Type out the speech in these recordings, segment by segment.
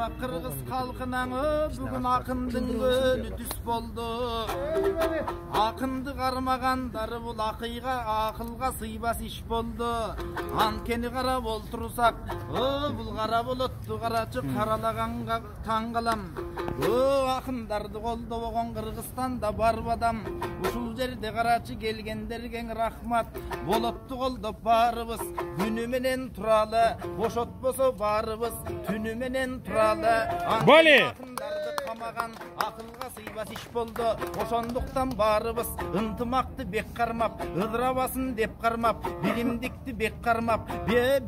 Kırgız halkının bugün akındın gönü düz boldu. Akındı qarmagandары bul akıyga akılga sıybas iş boldu. Ankeni qarab oltursak bul qara buluttu qaraçı qaralaganga tаңqalam. Akındарды koldu boğon Kırgızstanda barbadam. Uşul jerde qaraçı gelgenderge rahmat. Bolottu koldu barыбыз günü menen turalı. Boşotboso barыбыз tünü menen turalı. Bali. Kamagan akılga sıybas iş boldu. Oşonduktan barыбыз ынтымақты бек кармап, ыдырабасын деп кармап, биримдикти бек кармап,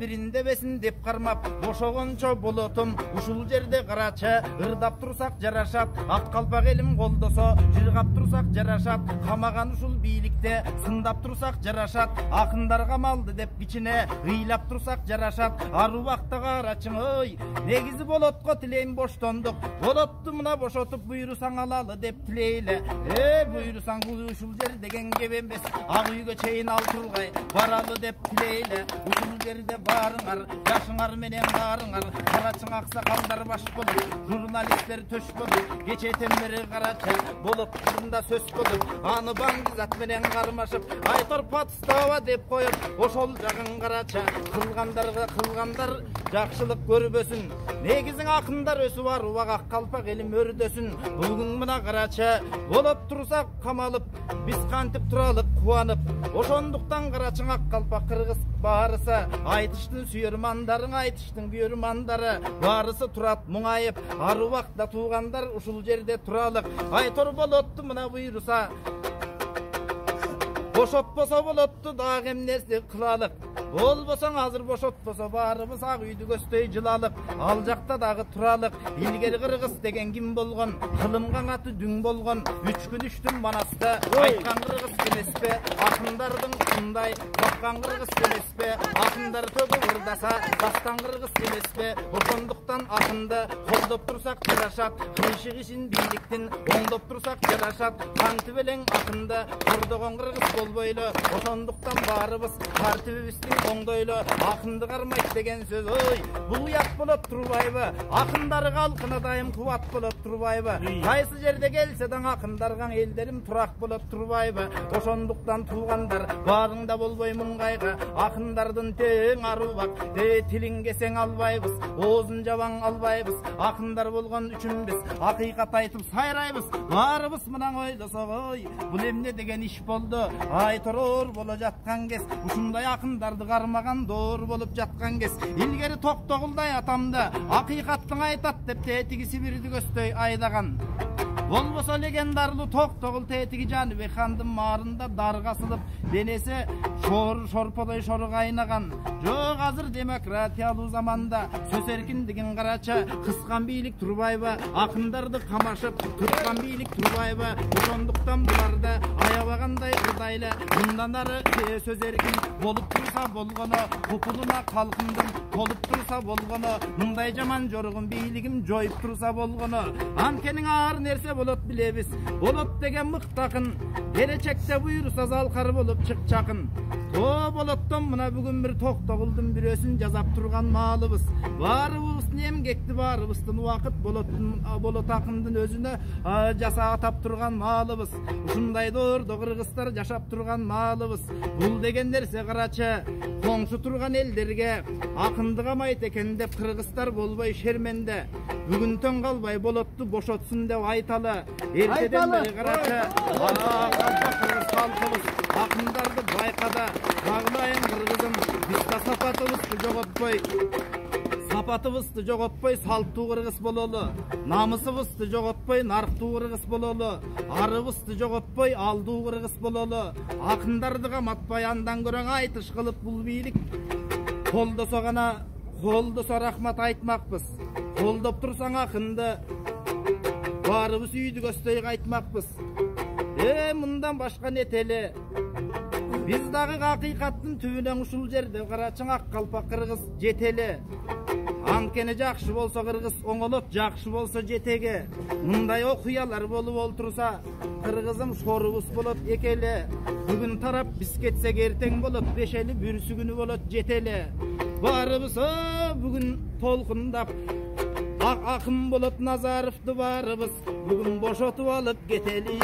биринде бесин деп кармап, бошогончо болотум. Ушул жерде карачы ырдап турсак жарашат, ак калпак элим колдосо жыргап турсак жарашат. Камаган ушул бийликте сындап турсак жарашат, акындарга малды деп кичине ыйлап турсак жарашат. Арубакта карачың ой, негизи болотко тилейм боштондук. Болотту мына бошотуп буйрусаң алалы деп тилейле. Буйрусаң бул ушул жер деген кеп эмес. Ак үйгө чейин ал тургай баралы деп тилейле. Ушул жерде барыңар, жашыңар менен барыңар. Карачың аксакалдар баш болуп, журналисттер төш болуп, кечетен бери карачы болуп турунда сөз болуп, аны баңгизат менен кармашып, айтор подстава деп коюп, ошол жагын карачы кылгандар жакшылык көрбөсүн. Негизиң акындар өсүп арубак ак калпак элим өрдөсүн. Бүгүн мына карачы болоп турсак камалып, биз кантип туралык кубанып. Ошондуктан карачың ак калпак кыргыз баарысы, айтыштын сүйөрмандарың, айтыштын күйөрмандары баарысы турат муңайып. Арубакта туугандар ушул жерде туралык. Айтор болотту мына буйруса, бошотпосо болотту дагы эмнерсе кылалык. Болбосоң азыр бошотпосо баарыбыз ак үйдү көздөй жылалык. Ал жакта дагы туралык. Илгери кыргыз деген ким болгон? Кылымган аты дүң болгон. 3 күн 3 түн манасты. Айткан кыргыз эмеспи? Акындардын кындай баккан кыргыз эмеспи? Акындар төгү ырдаса, дастан кыргыз эмеспи? Ошондуктан акынды колдоп турсак жарашат. Кыйшыгышын бийликтин оңдоп турсак жарашат. Кантип элең акынды кордогон кыргыз болбойлу. Ошондуктан баарыбыз тартибибиздин оңдойлу. Акынды кармайт деген сөз ой, бул уят болот турбайбы? Акындары калкына дайым кубат болот турбайбы? Кайсы жерде келсе даң акындарга элдерим турак болот турбайбы? Ошондуктан туугандар баарыңда болбой муңгайга. Акындардын тең арубак, тилин кесең албайбыз, оозун жабаң албайбыз. Акындар болгон үчүн биз акыйкат айтып сайрайбыз. Баарыбыз мынан ойлосок ой, бул эмне деген иш болду? Айторор боло жаткан кез, ушундай акындарды кармаган доор болуп жаткан кез. Илгери Токтогулдай атамды акыйкаттың айтат деп тетиги Сибирди көздөй айдаган. Болбосо легендарлуу Токтогул тетиги Жаныбек хандын маарында дарга сылып, денеси шорподой шору кайнаган. Жок азыр демократиялуу заманда сөз эркиндигин карачы, кыскан бийлик турбайбы? Акындарды камашып, туткан бийлик турбайбы? Ошондуктан буларды аябагандай ырдайлы. Мындан ары сөз эркин болуп турса болгону, купулуна калкындын болуп турса болгону, мындай жаман жоргун бийлигим жоюп турса болгону. Анткени ар нерсе болот билебиз. Болот деген мыктакын, келечекте буйруса залкар болуп чыкчакын. Болоттон мына бүгүн бир Токтогулдун бирөөсүн жазап турган маалыбыз. Баарыбыздын эмгекти, баарыбыздын убакыт болот акындын өзүнө жаса атап турган маалыбыз. Ушундай доордо кыргыздар жашап турган маалыбыз. Бул деген нерсе карачы, коңшу турган элдерге акынды камайт экен деп кыргыздар болбой шерменде. Бүгүн төң калбай болотту бошотсун деп айталы. Эртеден бери карачы, кыргыз халкыбыз акындарды байкада. Баглайын кыргызым, биз сапатыбызды жоготпой салттуу кыргыз бололу. Намысыбызды жоготпой нарктуу кыргыз бололу. Арыбызды жоготпой алдуу кыргыз бололу. Акындарды каматпай андан көрөң айтыш кылып бул бийлик колдосо рахмат айтмакпыз. Колдоп турсаң акынды баарыбыз үйдү көздөй кайтмакпыз. Мындан башка нетели? Биз дагы акыйкаттын түбүнөн ушул жерде карачың ак калпак кыргыз жетели. Анткени жакшы болсо кыргыз оңолот, жакшы болсо жетеге. Мындай окуялар болуп олтурса, кыргызым шорубуз болот экеле. Бүгүн тарап биз кетсек эртең болот, бешели бүрсү күнү болот жетеле. Баарыбыз бүгүн толкундап Akın Bulut Nazarov'du barыбыз, bugün boşotup alıp keteli.